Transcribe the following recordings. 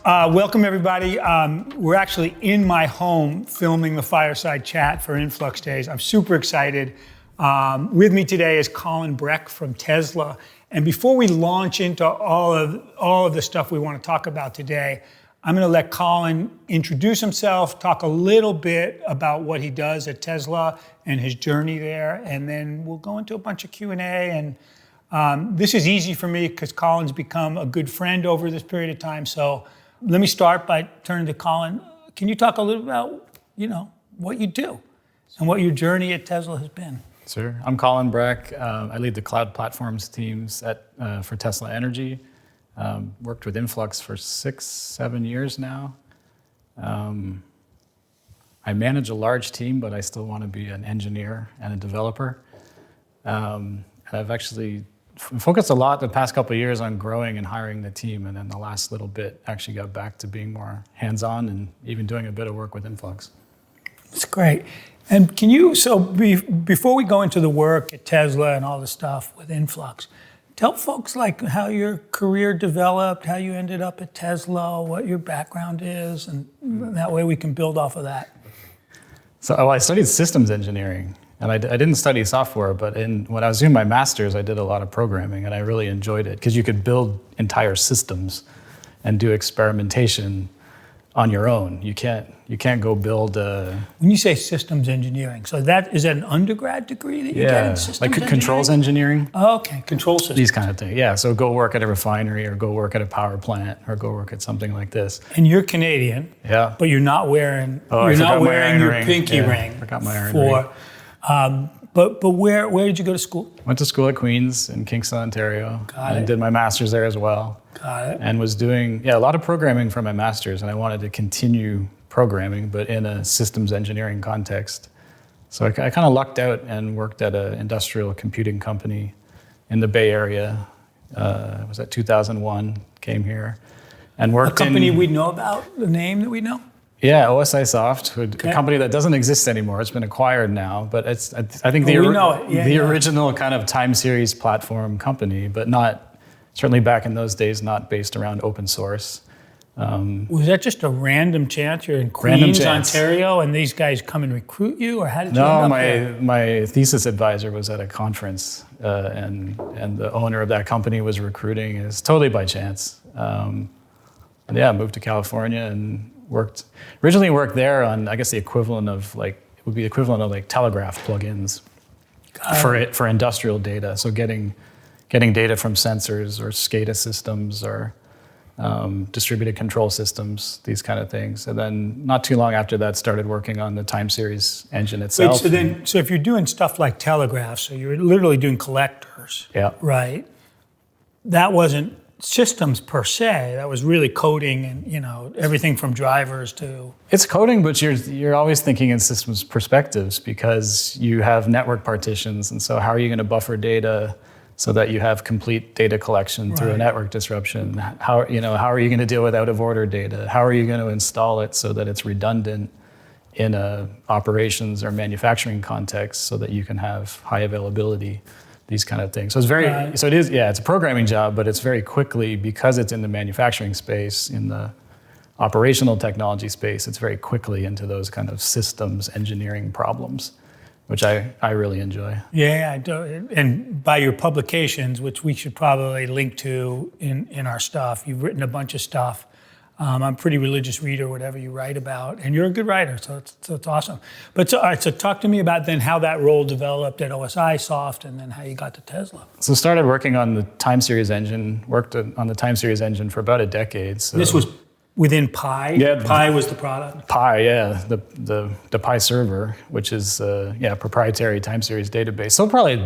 Welcome everybody. We're actually in my home filming the fireside chat for InfluxDays. I'm super excited. With me today is Colin Breck from Tesla. And before we launch into all of the stuff we want to talk about today, I'm going to let Colin introduce himself, talk a little bit about what he does at Tesla and his journey there, and then we'll go into a bunch of Q&A. And this is easy for me because Colin's become a good friend over this period of time. So let me start by turning to Colin. Can you talk a little about, what you do and what your journey at Tesla has been? Sure. I'm Colin Breck. I lead the cloud platforms teams for Tesla Energy. Worked with Influx for 6-7 years now. I manage a large team, but I still want to be an engineer and a developer. I've actually focused a lot the past couple of years on growing and hiring the team, and then the last little bit actually got back to being more hands-on and even doing a bit of work with Influx. That's great. And can you, before we go into the work at Tesla and all the stuff with Influx, tell folks like how your career developed, how you ended up at Tesla, what your background is, and that way we can build off of that. So I studied systems engineering. And I didn't study software, but when I was doing my master's, I did a lot of programming, and I really enjoyed it because you could build entire systems and do experimentation on your own. You can't go build a... When you say systems engineering, so is that an undergrad degree that you get in systems engineering? Like controls engineering. Oh, okay, control systems. These kind of things, yeah. So go work at a refinery or go work at a power plant or go work at something like this. And you're Canadian, yeah, but you're not wearing your pinky ring. I forgot my iron ring. But where did you go to school? Went to school at Queen's in Kingston, Ontario. And did my master's there as well. Got it. And was doing a lot of programming for my master's, and I wanted to continue programming, but in a systems engineering context. So I kind of lucked out and worked at an industrial computing company in the Bay Area. It was at 2001, came here. And worked in... A company we know about, the name that we know? Yeah, OSI Soft, a company that doesn't exist anymore. It's been acquired now, but I think the original kind of time series platform company, but not, certainly back in those days, not based around open source. Was that just a random chance? You're in Queens, Ontario, and these guys come and recruit you, or how did you end up there? No, my thesis advisor was at a conference, and the owner of that company was recruiting. It's totally by chance. I moved to California and originally worked there on, I guess, the equivalent of telegraph plugins for industrial data. So getting data from sensors or SCADA systems or distributed control systems, these kind of things. And then not too long after that, started working on the time series engine itself. Wait, so if you're doing stuff like telegraphs, so you're literally doing collectors, right? That wasn't systems per se. That was really coding and everything from drivers to... It's coding, but you're always thinking in systems perspectives because you have network partitions, and so how are you going to buffer data so that you have complete data collection through a network disruption? How are you going to deal with out of order data? How are you going to install it so that it's redundant in a operations or manufacturing context so that you can have high availability? These kind of things. So it's a programming job, but it's very quickly, because it's in the manufacturing space, in the operational technology space, it's very quickly into those kind of systems engineering problems, which I really enjoy. Yeah, I do. And by your publications, which we should probably link to in our stuff, you've written a bunch of stuff. I'm a pretty religious reader, whatever you write about, and you're a good writer, so it's awesome. But all right, so talk to me about then how that role developed at OSI Soft, and then how you got to Tesla. So started working on the time series engine. Worked on the time series engine for about a decade. So this was within Pi. Yeah, Pi was the product. Pi, yeah, the Pi server, which is proprietary time series database. So probably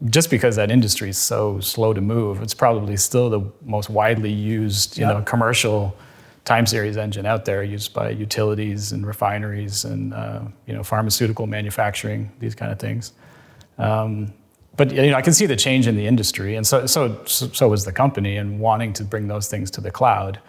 just because that industry is so slow to move, it's probably still the most widely used, commercial time series engine out there, used by utilities and refineries and pharmaceutical manufacturing, these kind of things. But I can see the change in the industry, and so was the company, and wanting to bring those things to the cloud.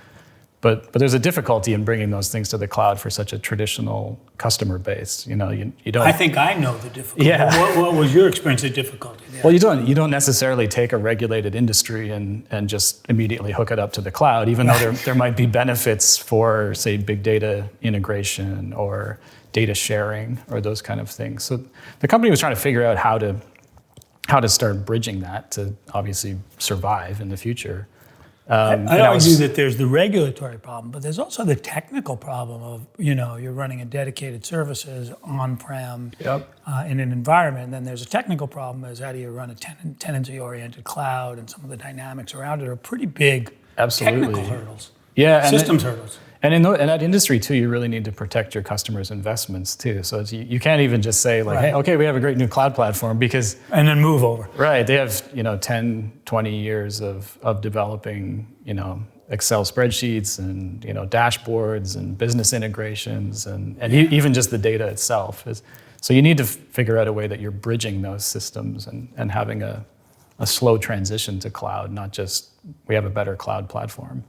But there's a difficulty in bringing those things to the cloud for such a traditional customer base. You don't. I think I know the difficulty. Yeah. What was your experience of difficulty there? Well, you don't necessarily take a regulated industry and just immediately hook it up to the cloud, even though there might be benefits for, say, big data integration or data sharing or those kind of things. So the company was trying to figure out how to start bridging that to obviously survive in the future. I argue that there's the regulatory problem, but there's also the technical problem of, you're running a dedicated services on-prem in an environment. And then there's a technical problem is how do you run a tenancy-oriented cloud, and some of the dynamics around it are pretty big technical hurdles. Yeah, systems hurdles. And in that industry too, you really need to protect your customers' investments too. So you can't even just say like, hey, okay, we have a great new cloud platform because... And then move over. Right, they have 10, 20 years of developing Excel spreadsheets and dashboards and business integrations and even just the data itself. So you need to figure out a way that you're bridging those systems and having a slow transition to cloud, not just we have a better cloud platform.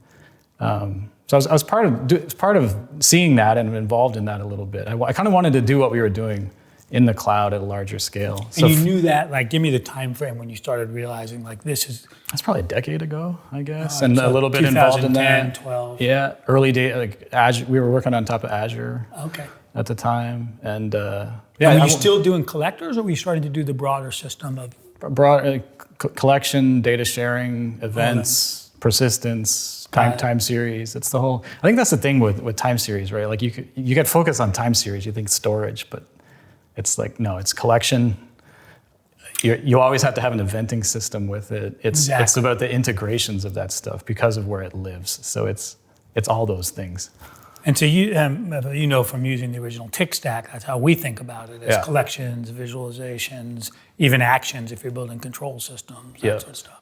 So I was part of seeing that and involved in that a little bit. I kind of wanted to do what we were doing in the cloud at a larger scale. So and you knew that, like, give me the time frame when you started realizing, like, this is... That's probably a decade ago, I guess, and so a little bit involved in that. 2012. Yeah, early day, like Azure. We were working on top of Azure Okay. at the time, and were you still doing collectors, or were you starting to do the broader system of... broad collection, data sharing, events, persistence, time series. It's the whole. I think that's the thing with time series, right? Like you get focused on time series, you think storage, but it's like no, it's collection. You always have to have an eventing system with it. It's about the integrations of that stuff because of where it lives. So it's all those things. And so you from using the original TIC stack, that's how we think about it, as collections, visualizations, even actions if you're building control systems, that sort of stuff.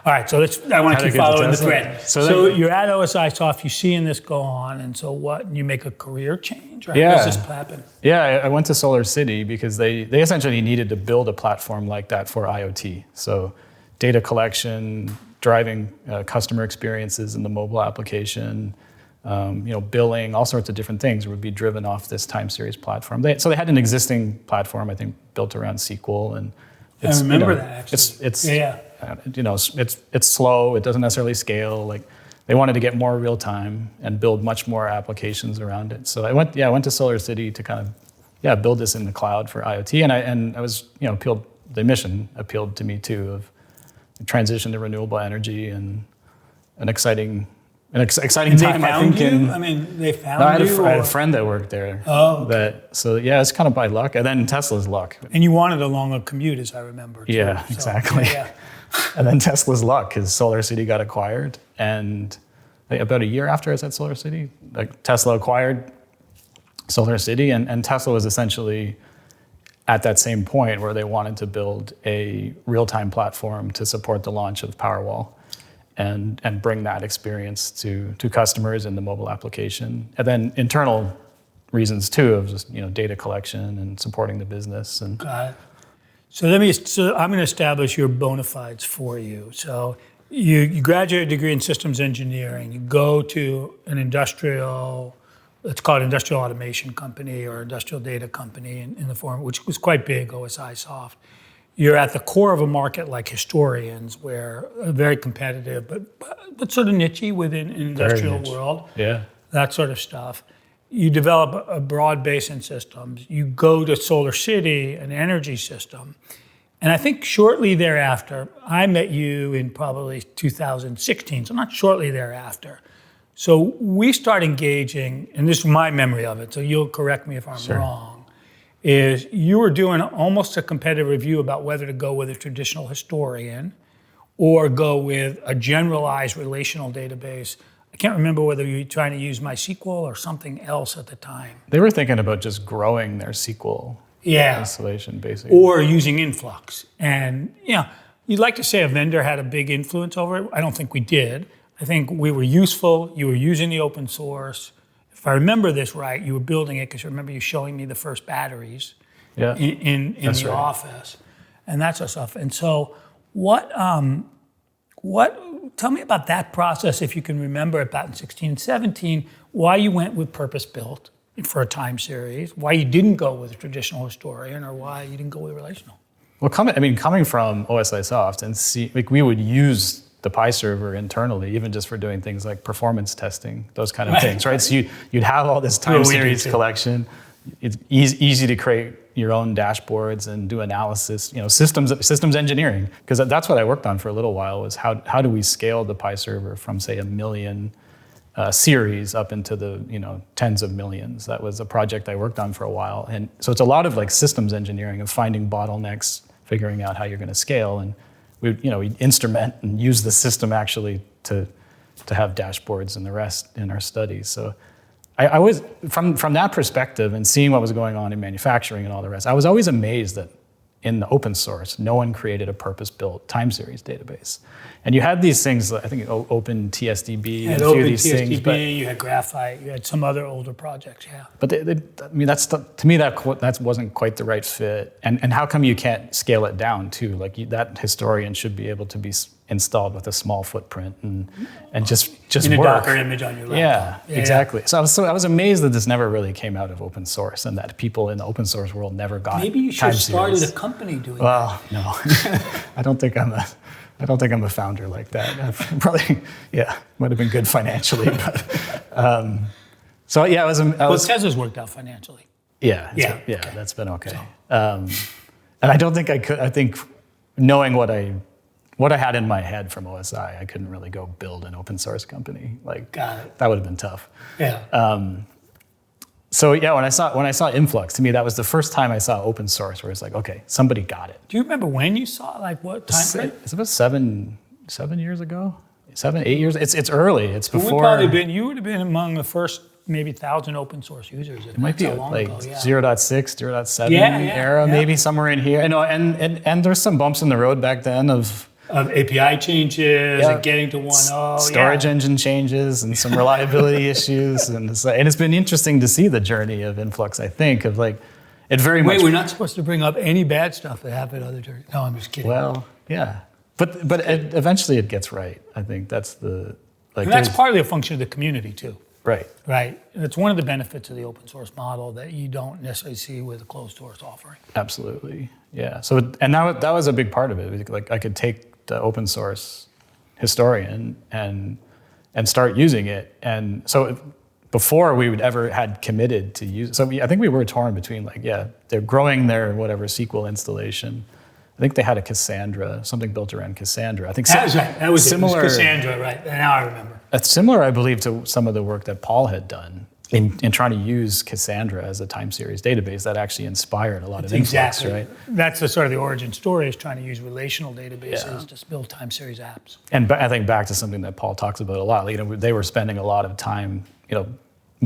All right, so I want to keep following the thread. So you're at OSI Soft, you're seeing this go on, and so what? You make a career change? Or how does this happen? Yeah, I went to Solar City because they essentially needed to build a platform like that for IoT. So data collection, driving customer experiences in the mobile application, billing, all sorts of different things would be driven off this time series platform. So they had an existing platform, I think, built around SQL, and I remember that actually. It's slow. It doesn't necessarily scale. Like they wanted to get more real time and build much more applications around it. So I went to Solar City to kind of build this in the cloud for IoT, and I was the mission appealed to me too of transition to renewable energy and an exciting time. I think. They found you. I had a friend that worked there. Oh. Okay. It's kind of by luck, and then Tesla's luck. And you wanted a longer commute, as I remember. Too, yeah, exactly. Yeah. And then Tesla's luck, because Solar City got acquired, and about a year after I was at Solar City, Tesla acquired Solar City, and Tesla was essentially at that same point where they wanted to build a real-time platform to support the launch of Powerwall. And bring that experience to customers in the mobile application, and then internal reasons too of just data collection and supporting the business. And got it. So I'm going to establish your bona fides for you. So you graduate a degree in systems engineering. You go to an let's call it industrial automation company or industrial data company in the form, which was quite big, OSI Soft. You're at the core of a market like historians, where very competitive, but sort of niche-y within an industrial world. Yeah. That sort of stuff. You develop a broad base in systems. You go to Solar City, an energy system. And I think shortly thereafter, I met you in probably 2016, so not shortly thereafter. So we start engaging, and this is my memory of it, so you'll correct me if I'm wrong, is you were doing almost a competitive review about whether to go with a traditional historian or go with a generalized relational database. I can't remember whether you were trying to use MySQL or something else at the time. They were thinking about just growing their SQL installation, basically. Or using Influx. And you'd like to say a vendor had a big influence over it. I don't think we did. I think we were useful. You were using the open source. If I remember this right, you were building it because I remember you showing me the first batteries in the office and that sort of stuff. And so what Tell me about that process, if you can remember, about in 16 and 17, why you went with purpose-built for a time series, why you didn't go with a traditional historian, or why you didn't go with relational. Well, coming from OSI Soft and we would use the Pi server internally, even just for doing things like performance testing, those kind of things, right? So you'd have all this time series collection. It's easy to create your own dashboards and do analysis, systems engineering, because that's what I worked on for a little while, was how do we scale the Pi server from, say, 1 million series up into the tens of millions. That was a project I worked on for a while, and so it's a lot of like systems engineering of finding bottlenecks, figuring out how you're going to scale, and we instrument and use the system actually to have dashboards and the rest in our studies. So I was from that perspective and seeing what was going on in manufacturing and all the rest, I was always amazed that in the open source, no one created a purpose-built time series database. And you had these things, I think Open TSDB, and a few of these things. But you had Graphite, you had some other older projects, yeah. But to me, that wasn't quite the right fit. And how come you can't scale it down too? Like that historian should be able to be installed with a small footprint and just in a work. Docker image on your laptop. Yeah, exactly. So I was amazed that this never really came out of open source, and that people in the open source world never got. Maybe you should have started a company doing that. Well, no, I don't think I'm a founder like that. Probably, might have been good financially, but so yeah, Well, Tesla's worked out financially. Yeah, that's been okay. And I don't think I could. I think knowing what I had in my head from OSI, I couldn't really go build an open source company. Got it. That would have been tough. Yeah. So yeah, when I saw Influx, to me that was the first time I saw open source where it's like, okay, somebody got it. Do you remember when you saw, like, what time frame? It's about 7 years ago, 7, 8 years. It's early. It's before. You would have been among the first maybe 1,000 open source users. It might be like 0.6, 0.7 era, maybe somewhere in here. And there's some bumps in the road back then of API changes and getting to 1.0. Storage engine changes and some reliability issues. And it's been interesting to see the journey of Influx, I think, of like, it very much. Wait, we're not supposed to bring up any bad stuff that happened other journeys. No, I'm just kidding. Well, yeah. But eventually it gets right. I think that's the. And that's partly a function of the community, too. Right. Right. And it's one of the benefits of the open source model that you don't necessarily see with a closed source offering. Absolutely. Yeah. So, and that was a big part of it. Like, I could take the open source historian and start using it. And so before we would ever had committed to use, so I think we were torn between like, they're growing their whatever SQL installation. I think they had a Cassandra, something built around Cassandra. I think that was right. That was similar. It was Cassandra, right? Now I remember. It's similar, I believe, to some of the work that Paul had done in trying to use Cassandra as a time series database that actually inspired a lot of Influx, right? That's the sort of the origin story, is trying to use relational databases to build time series apps. And I think back to something that Paul talks about a lot. They were spending a lot of time,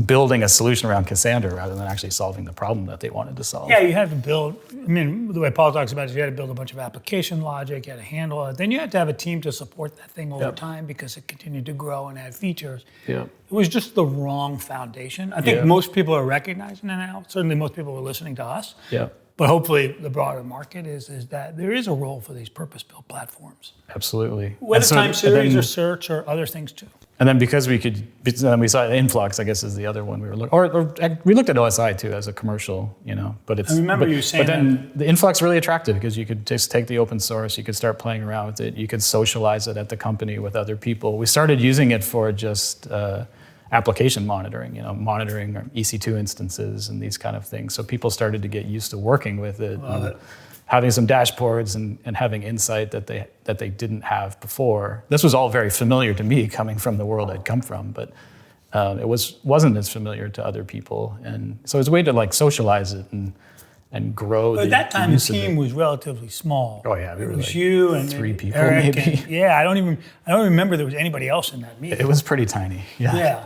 building a solution around Cassandra rather than actually solving the problem that they wanted to solve. Yeah, you had to build, the way Paul talks about it is you had to build a bunch of application logic, you had to handle it. Then you had to have a team to support that thing over time because it continued to grow and add features. Yeah. It was just the wrong foundation. I think most people are recognizing it now. Certainly most people are listening to us. Yeah. But hopefully the broader market is that there is a role for these purpose-built platforms. Absolutely. Whether time series or search or other things too. And then because we saw Influx, I guess is the other one we were looking, or we looked at OSI too as a commercial, but it's. I remember you saying that. But then the Influx really attractive because you could just take the open source, you could start playing around with it, you could socialize it at the company with other people. We started using it for just application monitoring, monitoring EC2 instances and these kind of things. So people started to get used to working with it. Love it. Having some dashboards and having insight that they didn't have before. This was all very familiar to me coming from the world I'd come from, but it wasn't as familiar to other people. And so it was a way to like socialize it and grow. But at that time, the team was relatively small. Oh yeah, it was like you and 3 people Eric maybe. I don't remember there was anybody else in that meeting. It was pretty tiny. Yeah.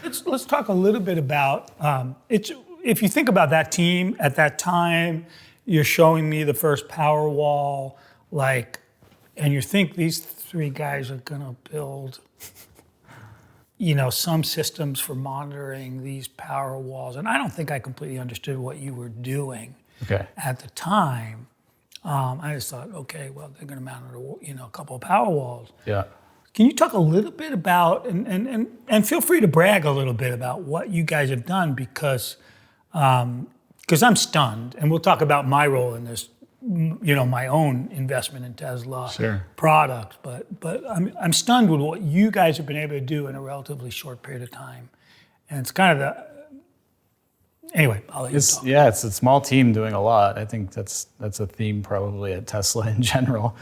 Let's talk a little bit about if you think about that team at that time. You're showing me the first Powerwall, and you think these 3 guys are going to build, some systems for monitoring these Powerwalls. And I don't think I completely understood what you were doing at the time. I just thought, okay, well, they're going to mount a couple of power walls. Yeah. Can you talk a little bit about, and feel free to brag a little bit about what you guys have done, because I'm stunned, and we'll talk about my role in this, my own investment in Tesla products, but I'm stunned with what you guys have been able to do in a relatively short period of time. And it's kind of anyway, I'll let you talk. Yeah, it's a small team doing a lot. I think that's a theme probably at Tesla in general.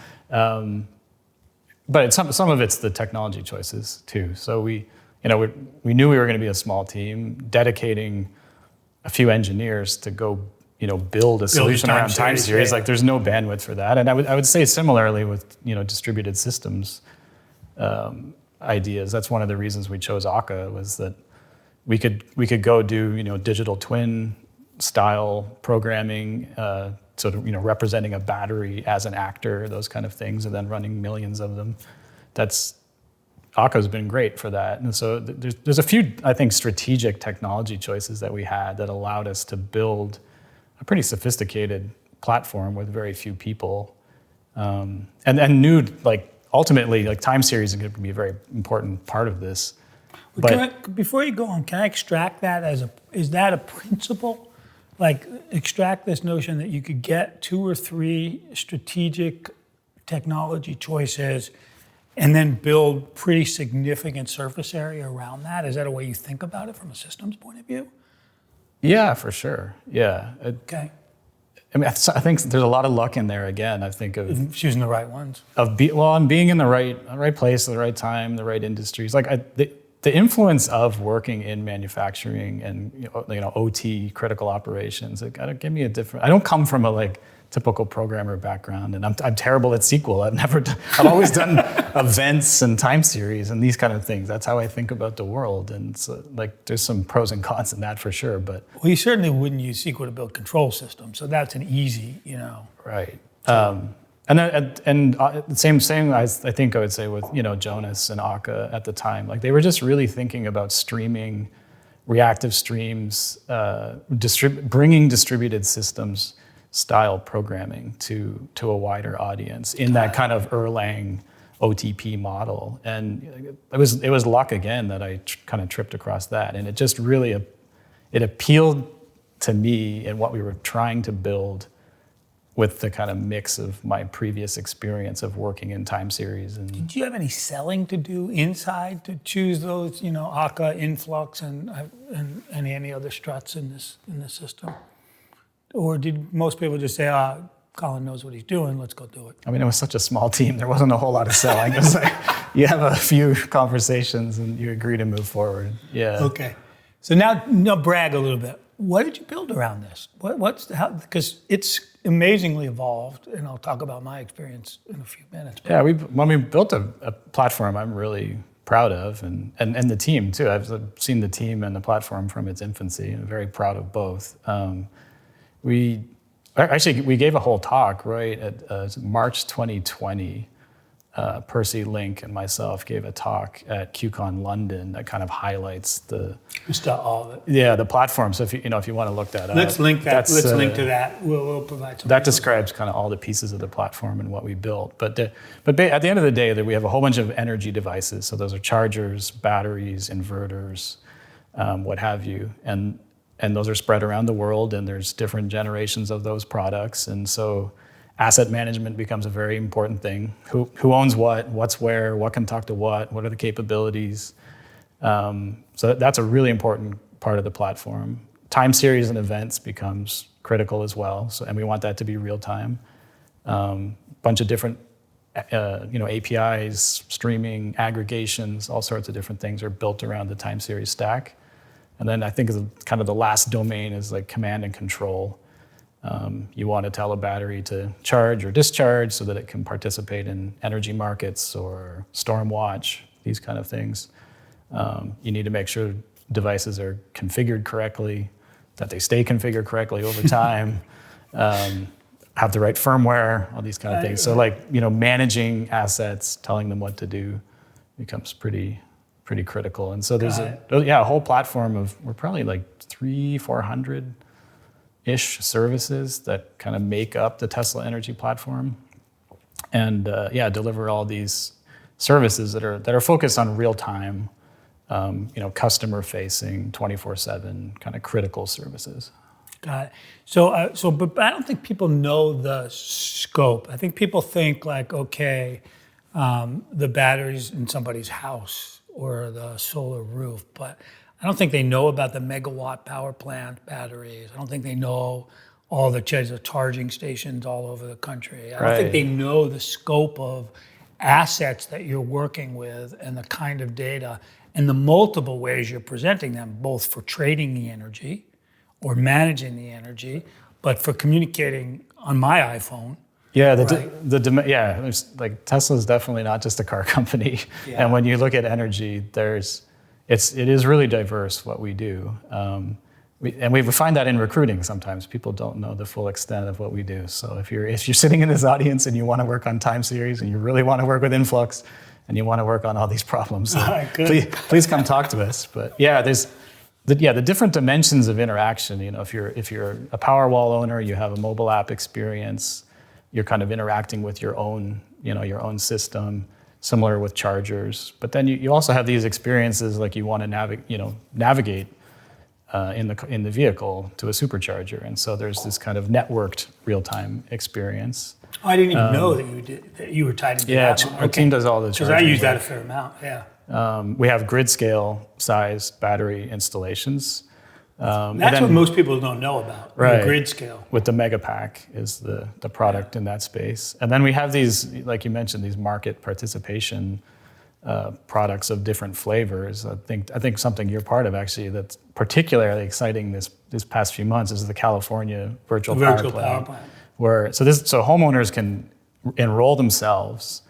But some of it's the technology choices too. So we knew we were going to be a small team, dedicating a few engineers to go, build a solution around time series. Like there's no bandwidth for that. And I would say similarly with, distributed systems ideas. That's one of the reasons we chose Akka, was that we could go do, digital twin style programming, sort of, representing a battery as an actor, those kind of things, and then running millions of them. Akka's been great for that. And so there's a few, I think, strategic technology choices that we had that allowed us to build a pretty sophisticated platform with very few people. And knew, ultimately, time series is going to be a very important part of this. But before you go on, can I extract that is that a principle? Extract this notion that you could get 2 or 3 strategic technology choices and then build pretty significant surface area around that? Is that a way you think about it from a systems point of view? Yeah, for sure. Yeah. Okay. I think there's a lot of luck in there. Again, I think of choosing the right ones. And being in the right place at the right time, the right industries. The influence of working in manufacturing and OT, critical operations, it gotta give me a different. I don't come from a typical programmer background, and I'm terrible at SQL. I've always done events and time series and these kind of things. That's how I think about the world, and so there's some pros and cons in that for sure. But you certainly wouldn't use SQL to build control systems, so that's an easy, Right. And the same I think I would say with Jonas and Akka at the time. They were just really thinking about streaming, reactive streams, bringing distributed systems style programming to a wider audience in that kind of Erlang OTP model. And it was luck again that I kind of tripped across that, and it just really it appealed to me in what we were trying to build, with the kind of mix of my previous experience of working in time series. And did you have any selling to do inside to choose those, Akka, Influx, and any other struts in this system? Or did most people just say, Colin knows what he's doing, let's go do it? It was such a small team, there wasn't a whole lot of selling. It was you have a few conversations and you agree to move forward. Yeah. Okay. So now brag a little bit. What did you build around this? Because it's amazingly evolved, and I'll talk about my experience in a few minutes. Yeah, we built a platform I'm really proud of, and the team too. I've seen the team and the platform from its infancy, and I'm very proud of both. We gave a whole talk right at March 2020. Percy Link and myself gave a talk at QCon London that kind of highlights the platform. So if you want to look that up, let's link that. Let's link to that. We'll provide some. That describes kind of all the pieces of the platform and what we built. But at the end of the day, we have a whole bunch of energy devices. So those are chargers, batteries, inverters, what have you, and those are spread around the world. And there's different generations of those products, and so asset management becomes a very important thing. Who owns what's where, what can talk to what are the capabilities. So that's a really important part of the platform. Time series and events becomes critical as well. And we want that to be real time. Bunch of different APIs, streaming, aggregations, all sorts of different things are built around the time series stack. And then I think kind of the last domain is command and control. You want to tell a battery to charge or discharge so that it can participate in energy markets or storm watch, these kind of things. You need to make sure devices are configured correctly, that they stay configured correctly over time, have the right firmware, all these kind of things. So managing assets, telling them what to do becomes pretty critical. And so there's a whole platform of, we're probably 300-400 ish services that kind of make up the Tesla Energy platform, and deliver all these services that are focused on real time, customer facing, 24/7 kind of critical services. Got it. But I don't think people know the scope. I think people think like, okay, the batteries in somebody's house or the solar roof, but I don't think they know about the megawatt power plant batteries. I don't think they know all the charging stations all over the country. I don't think they know the scope of assets that you're working with and the kind of data and the multiple ways you're presenting them, both for trading the energy or managing the energy, but for communicating on my iPhone. Yeah, there's like Tesla's definitely not just a car company. Yeah. And when you look at energy, it is really diverse what we do. We find that in recruiting sometimes. People don't know the full extent of what we do. So if you're sitting in this audience and you want to work on time series and you really want to work with Influx and you want to work on all these problems, please come talk to us. But the different dimensions of interaction. If you're a Powerwall owner, you have a mobile app experience. You're kind of interacting with your own system, similar with chargers. But then you also have these experiences like you want to navigate in the vehicle to a supercharger, and so there's this kind of networked real-time experience. Oh, I didn't even know that you were tied into that. Yeah, our team does all the charging. Because I use that a fair amount. Yeah. We have grid scale size battery installations. That's what most people don't know about, the grid scale. With the Megapack is the product in that space. And then we have these, like you mentioned, these market participation products of different flavors. I think something you're part of actually that's particularly exciting this past few months is the California virtual power plant. So homeowners can enroll themselves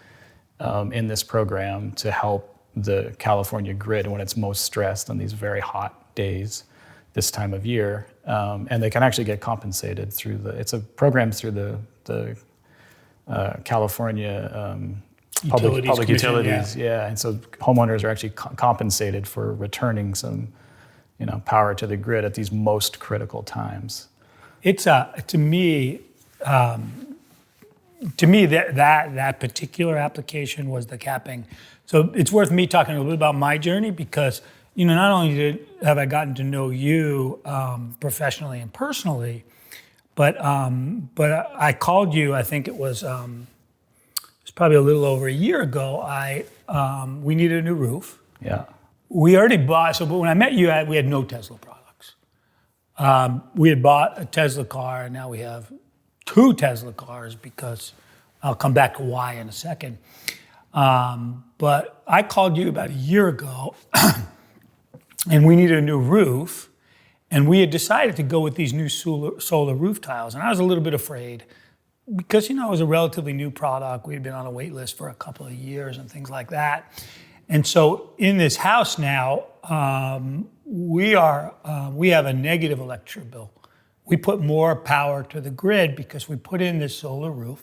in this program to help the California grid when it's most stressed on these very hot days this time of year, and they can actually get compensated it's a program through the California public utilities, and so homeowners are actually compensated for returning some power to the grid at these most critical times. It's to me that particular application was the capping. So it's worth me talking a little bit about my journey because not only have I gotten to know you professionally and personally, but I called you. I think it was probably a little over a year ago. We needed a new roof. Yeah. We already bought. But when I met you, we had no Tesla products. We had bought a Tesla car, and now we have 2 Tesla cars because I'll come back to why in a second. But I called you about a year ago. And we needed a new roof, and we had decided to go with these new solar roof tiles. And I was a little bit afraid because, it was a relatively new product. We had been on a wait list for a couple of years and things like that. And so in this house now, we have a negative electric bill. We put more power to the grid because we put in this solar roof.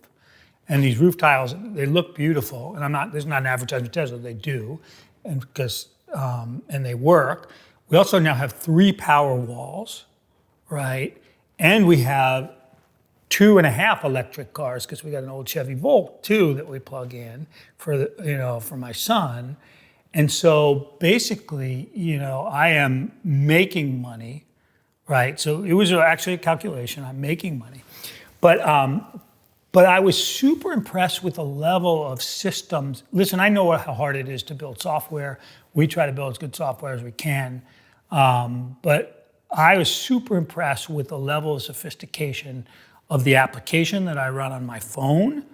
And these roof tiles, they look beautiful. And this is not an advertisement for Tesla, they do. And because and they work. We also now have 3 power walls, right? And we have 2.5 electric cars because we got an old Chevy Volt too that we plug in for my son. And so basically, I am making money, right? So it was actually a calculation. I'm making money, but I was super impressed with the level of systems. Listen, I know how hard it is to build software. We try to build as good software as we can. But I was super impressed with the level of sophistication of the application that I run on my phone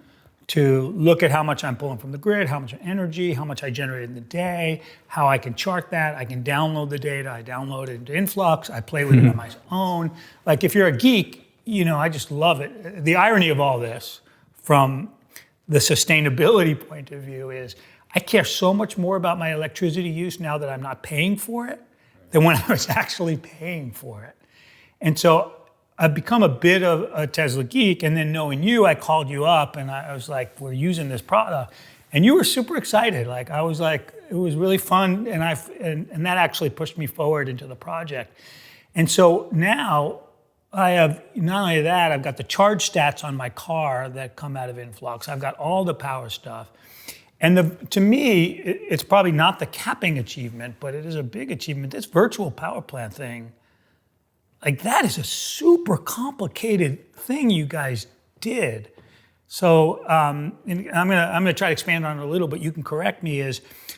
to look at how much I'm pulling from the grid, how much energy, how much I generate in the day, how I can chart that. I can download the data. I download it into Influx. I play with it on my own. Like if you're a geek, I just love it. The irony of all this from the sustainability point of view is I care so much more about my electricity use now that I'm not paying for it than when I was actually paying for it. And so I've become a bit of a Tesla geek, and then knowing you, I called you up and I was like, we're using this product. And you were super excited. Like I was like, it was really fun, and that actually pushed me forward into the project. And so now, I have, not only that, I've got the charge stats on my car that come out of Influx. I've got all the power stuff. And to me, it's probably not the capping achievement, but it is a big achievement. This virtual power plant thing, like that is a super complicated thing you guys did. So and I'm gonna try to expand on it a little, but you can correct me.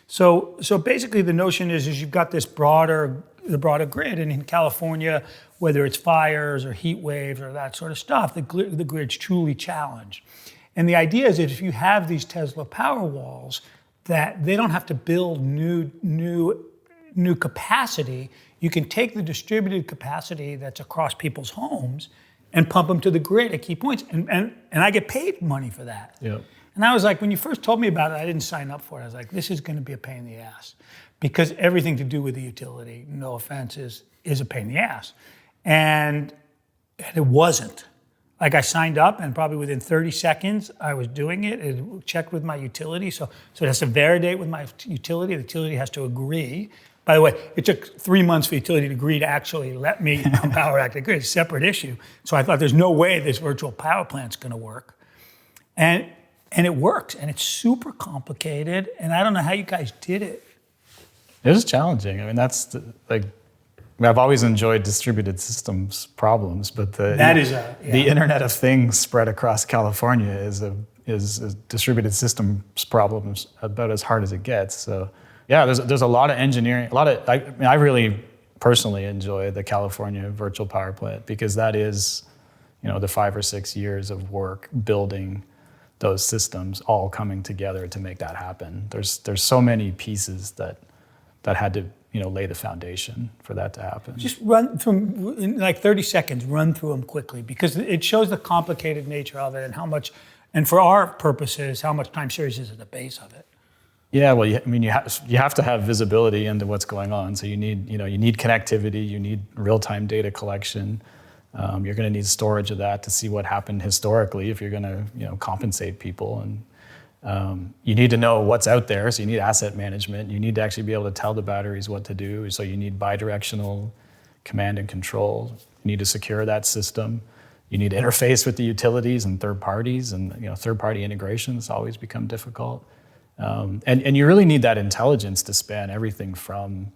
So basically the notion is you've got the broader grid, and in California, whether it's fires or heat waves or that sort of stuff, the grid's truly challenged. And the idea is that if you have these Tesla power walls, that they don't have to build new capacity. You can take the distributed capacity that's across people's homes and pump them to the grid at key points. And I get paid money for that. Yep. And I was like, when you first told me about it, I didn't sign up for it. I was like, this is going to be a pain in the ass. Because everything to do with the utility, no offense, is a pain in the ass. And it wasn't. Like I signed up, and probably within 30 seconds, I was doing it. It checked with my utility. So it has to validate with my utility. The utility has to agree. By the way, it took 3 months for the utility to agree to actually let me power act the grid. It's a separate issue. So I thought there's no way this virtual power plant's going to work. And it works, and it's super complicated. And I don't know how you guys did it. It was challenging. I mean, I've always enjoyed distributed systems problems, but the Internet of Things spread across California is a distributed systems problems about as hard as it gets. So yeah, there's a lot of engineering, I really personally enjoy the California virtual power plant, because that is, the 5 or 6 years of work building those systems all coming together to make that happen. There's so many pieces that had to lay the foundation for that to happen. Just run from, in like 30 seconds, run through them quickly, because it shows the complicated nature of it and how much, and for our purposes, how much time series is at the base of it. Yeah, well, you have to have visibility into what's going on. So you need connectivity, you need real-time data collection. You're going to need storage of that to see what happened historically if you're going to compensate people, and you need to know what's out there. So you need asset management. You need to actually be able to tell the batteries what to do. So you need bidirectional command and control. You need to secure that system. You need to interface with the utilities and third parties, and third-party integrations always become difficult. And you really need that intelligence to span everything from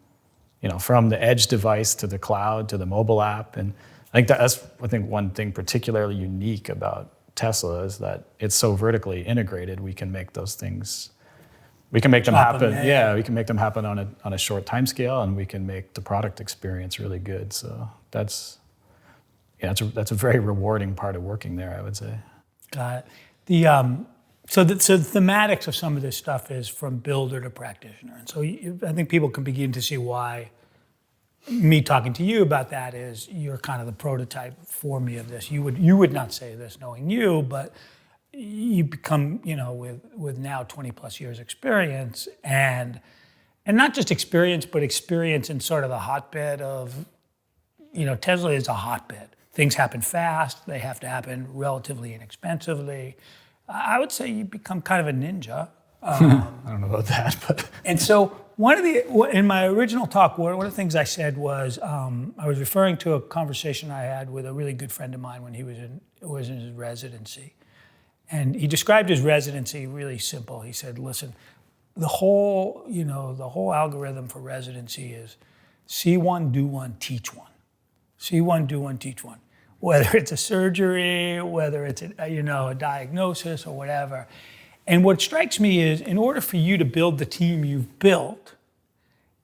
the edge device to the cloud to the mobile app. And I think that's one thing particularly unique about Tesla is that it's so vertically integrated. We can make those things, we can make them happen. Yeah, we can make them happen on a short time scale, and we can make the product experience really good. So that's a very rewarding part of working there, I would say. Got it. So the thematics of some of this stuff is from builder to practitioner. And so I think people can begin to see why me talking to you about that is you're kind of the prototype for me of this. You would not say this knowing you, but you become, with now 20 plus years experience, and not just experience, but experience in sort of the hotbed of, Tesla is a hotbed. Things happen fast. They have to happen relatively inexpensively. I would say you become kind of a ninja. I don't know about that, but. And so in my original talk, one of the things I said was, I was referring to a conversation I had with a really good friend of mine when he was in his residency. And he described his residency really simple. He said, listen, the whole algorithm for residency is see one, do one, teach one. See one, do one, teach one. Whether it's a surgery, whether it's a diagnosis or whatever. And what strikes me is, in order for you to build the team you've built,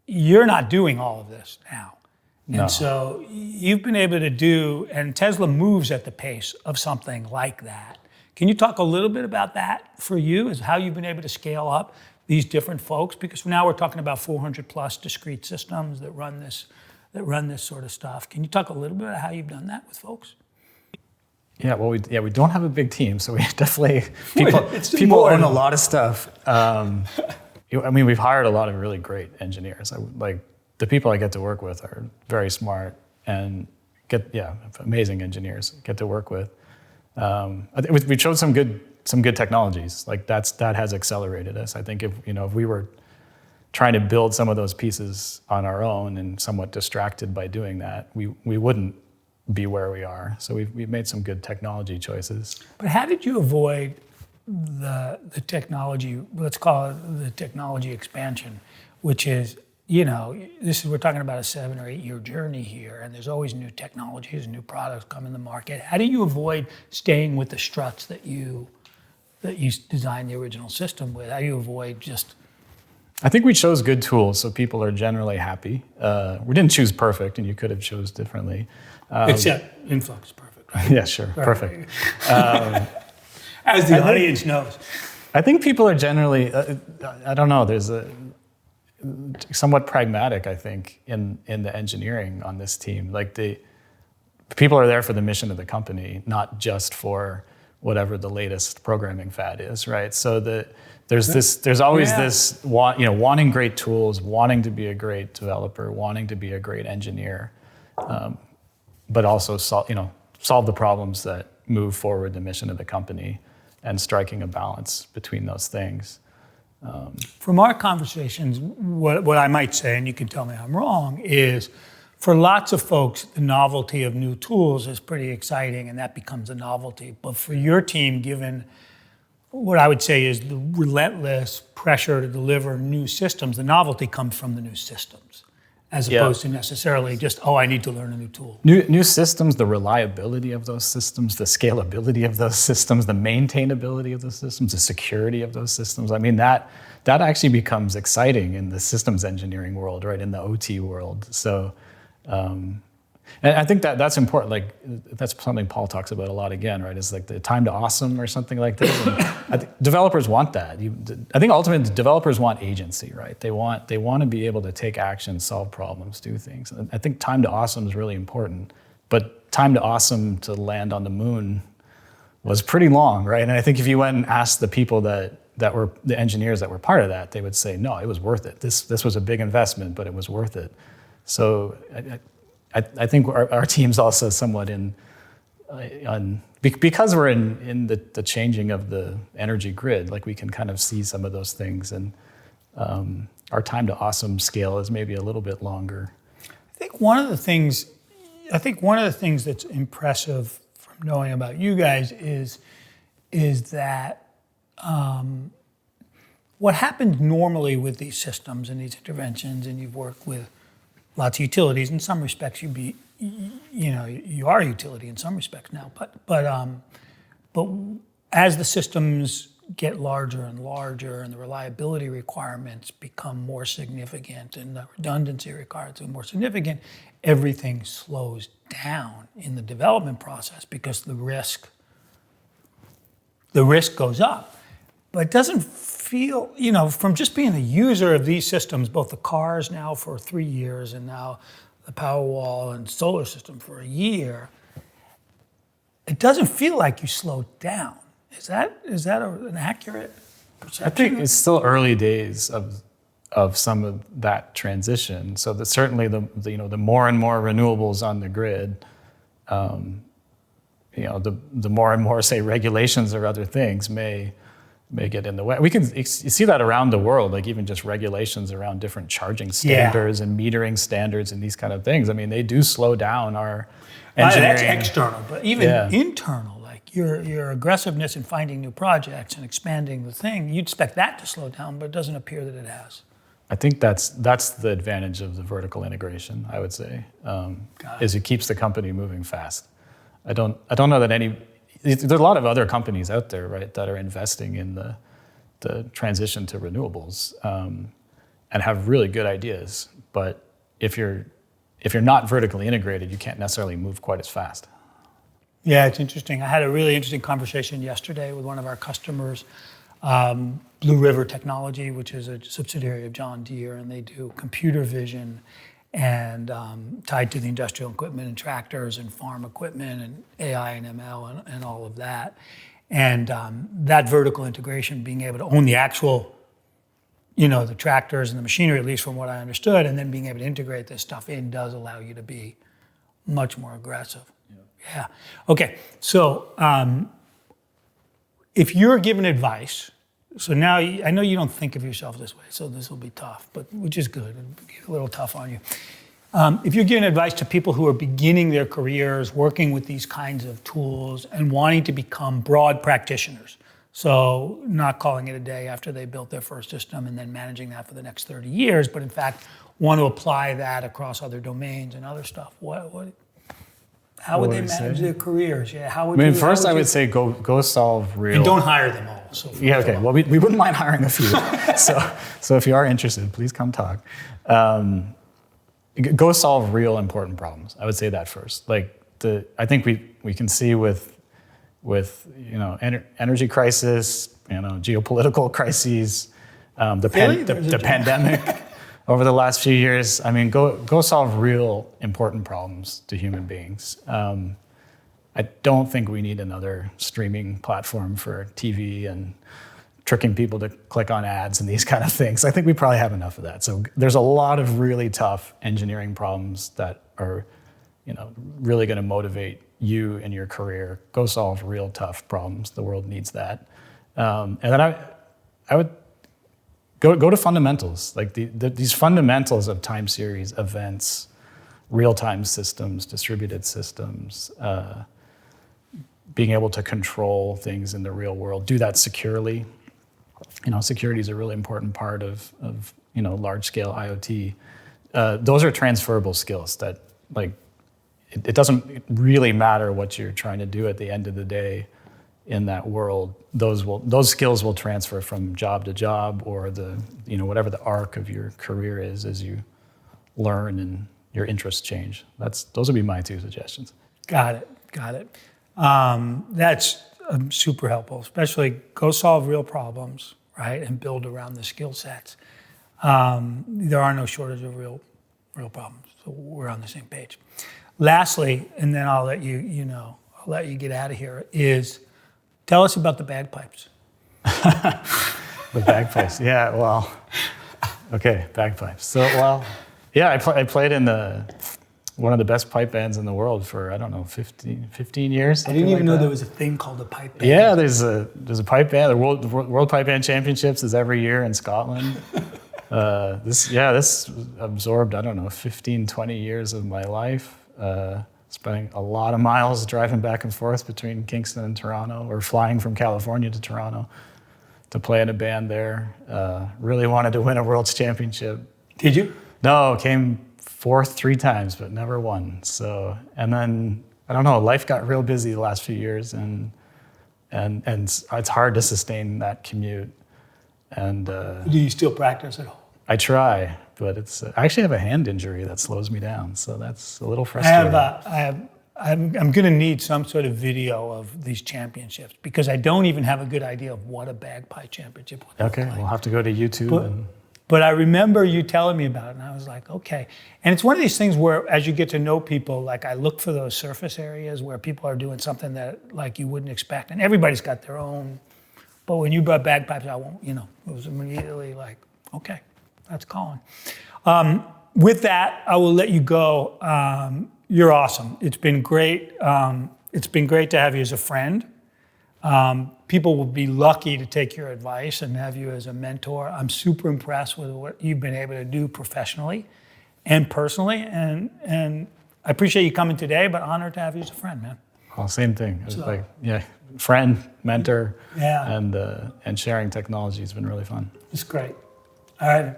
you're not doing all of this now. No. And so you've been able to do, and Tesla moves at the pace of something like that. Can you talk a little bit about that for you, is how you've been able to scale up these different folks? Because now we're talking about 400 plus discrete systems that run this sort of stuff. Can you talk a little bit about how you've done that with folks? Yeah, well, we don't have a big team, so we definitely people own a lot of stuff. We've hired a lot of really great engineers. The people I get to work with are very smart and amazing engineers. Get to work with. I think we showed some good technologies. That has accelerated us. I think if we were trying to build some of those pieces on our own and somewhat distracted by doing that, we wouldn't be where we are. So we've made some good technology choices. But how did you avoid the technology, let's call it the technology expansion, which is, we're talking about a 7 or 8 year journey here, and there's always new technologies and new products coming to market. How do you avoid staying with the struts that you designed the original system with? How do you avoid just... I think we chose good tools, so people are generally happy. We didn't choose perfect, and you could have chose differently. Except Influx, perfect, right? Yeah, sure, perfect. As the audience knows. I think people are generally, I don't know, there's a somewhat pragmatic, I think, in the engineering on this team. Like the people are there for the mission of the company, not just for whatever the latest programming fad is, right? So there's always this wanting great tools, wanting to be a great developer, wanting to be a great engineer, but also solve the problems that move forward the mission of the company, and striking a balance between those things. From our conversations, what I might say, and you can tell me I'm wrong, is for lots of folks, the novelty of new tools is pretty exciting, and that becomes a novelty. But for your team, given what I would say is the relentless pressure to deliver new systems, the novelty comes from the new systems, as opposed to necessarily just, I need to learn a new tool. New systems, the reliability of those systems, the scalability of those systems, the maintainability of those systems, the security of those systems. I mean, that actually becomes exciting in the systems engineering world, right, in the OT world. So, and I think that's important. Like, that's something Paul talks about a lot again, right? Is like the time to awesome or something like this. And I think developers want that. I think ultimately developers want agency, right? They want to be able to take action, solve problems, do things. And I think time to awesome is really important. But time to awesome to land on the moon was pretty long, right? And I think if you went and asked the people that were the engineers that were part of that, they would say, no, it was worth it. This was a big investment, but it was worth it. So I think our team's also somewhat because we're in the changing of the energy grid, like we can kind of see some of those things, and our time to awesome scale is maybe a little bit longer. I think one of the things that's impressive from knowing about you guys is that what happens normally with these systems and these interventions, and you've worked with lots of utilities. In some respects, you are a utility in some respects now. But as the systems get larger and larger, and the reliability requirements become more significant, and the redundancy requirements are more significant, everything slows down in the development process because the risk goes up. But it doesn't feel, from just being a user of these systems, both the cars now for 3 years and now the Powerwall and solar system for a year, it doesn't feel like you slowed down. Is that an accurate perception? I think it's still early days of some of that transition. So that certainly the more and more renewables on the grid, the more and more, say, regulations or other things may get in the way. You see that around the world, like even just regulations around different charging standards and metering standards and these kind of things. I mean, they do slow down our engineering. That's external, but even internal, like your aggressiveness in finding new projects and expanding the thing, you'd expect that to slow down, but it doesn't appear that it has. I think that's the advantage of the vertical integration, I would say, is it keeps the company moving fast. I don't know that there's a lot of other companies out there, right, that are investing in the transition to renewables and have really good ideas. But if you're not vertically integrated, you can't necessarily move quite as fast. Yeah, it's interesting. I had a really interesting conversation yesterday with one of our customers, Blue River Technology, which is a subsidiary of John Deere, and they do computer vision and tied to the industrial equipment and tractors and farm equipment and AI and ML and all of that. And that vertical integration, being able to own the actual, the tractors and the machinery, at least from what I understood, and then being able to integrate this stuff in does allow you to be much more aggressive. Yeah. Okay, so if you're given advice, so now I know you don't think of yourself this way, so this will be tough, but which is good. It'll be a little tough on you. If you're giving advice to people who are beginning their careers, working with these kinds of tools and wanting to become broad practitioners, so not calling it a day after they built their first system and then managing that for the next 30 years, but in fact want to apply that across other domains and other stuff, how would they manage their careers? Yeah, how would first I would say go solve real. And don't hire them all. So yeah, okay. Well, we wouldn't mind hiring a few. so if you are interested, please come talk. Go solve real important problems. I would say that first. I think we can see with energy crisis, geopolitical crises, the pandemic over the last few years. I mean, go solve real important problems to human beings. I don't think we need another streaming platform for TV and tricking people to click on ads and these kind of things. I think we probably have enough of that. So there's a lot of really tough engineering problems that are, really going to motivate you in your career. Go solve real tough problems. The world needs that. And then I would go to fundamentals, like these fundamentals of time series events, real-time systems, distributed systems, being able to control things in the real world. Do that securely. Security is a really important part of large-scale IoT. Those are transferable skills that, it doesn't really matter what you're trying to do at the end of the day in that world. Those skills will transfer from job to job, or whatever the arc of your career is as you learn and your interests change. Those would be my two suggestions. Got it. That's super helpful, especially go solve real problems, right, and build around the skill sets. There are no shortage of real problems, so we're on the same page. Lastly, and then I'll let you get out of here, is tell us about the bagpipes. The bagpipes, yeah, well, okay, bagpipes. So, yeah, I played in one of the best pipe bands in the world for, 15 years. I didn't even know there was a thing called a pipe band. Yeah, there's a pipe band. The World Pipe Band Championships is every year in Scotland. This absorbed, 15, 20 years of my life. Spending a lot of miles driving back and forth between Kingston and Toronto, or flying from California to Toronto to play in a band there. Really wanted to win a World's Championship. Did you? No, came fourth 3 times, but never won. So, and then, life got real busy the last few years, and it's hard to sustain that commute. And do you still practice at home? I try, but I actually have a hand injury that slows me down, so that's a little frustrating. I'm going to need some sort of video of these championships, because I don't even have a good idea of what a bagpipe championship would look like. We'll have to go to YouTube. But I remember you telling me about it, and I was like, okay. And it's one of these things where, as you get to know people, I look for those surface areas where people are doing something that you wouldn't expect, and everybody's got their own. But when you brought bagpipes, it was immediately like, okay. That's Colin. With that, I will let you go. You're awesome. It's been great. It's been great to have you as a friend. People will be lucky to take your advice and have you as a mentor. I'm super impressed with what you've been able to do professionally and personally. And I appreciate you coming today, but honored to have you as a friend, man. Well, same thing. It was friend, mentor, and sharing technology has been really fun. It's great. All right.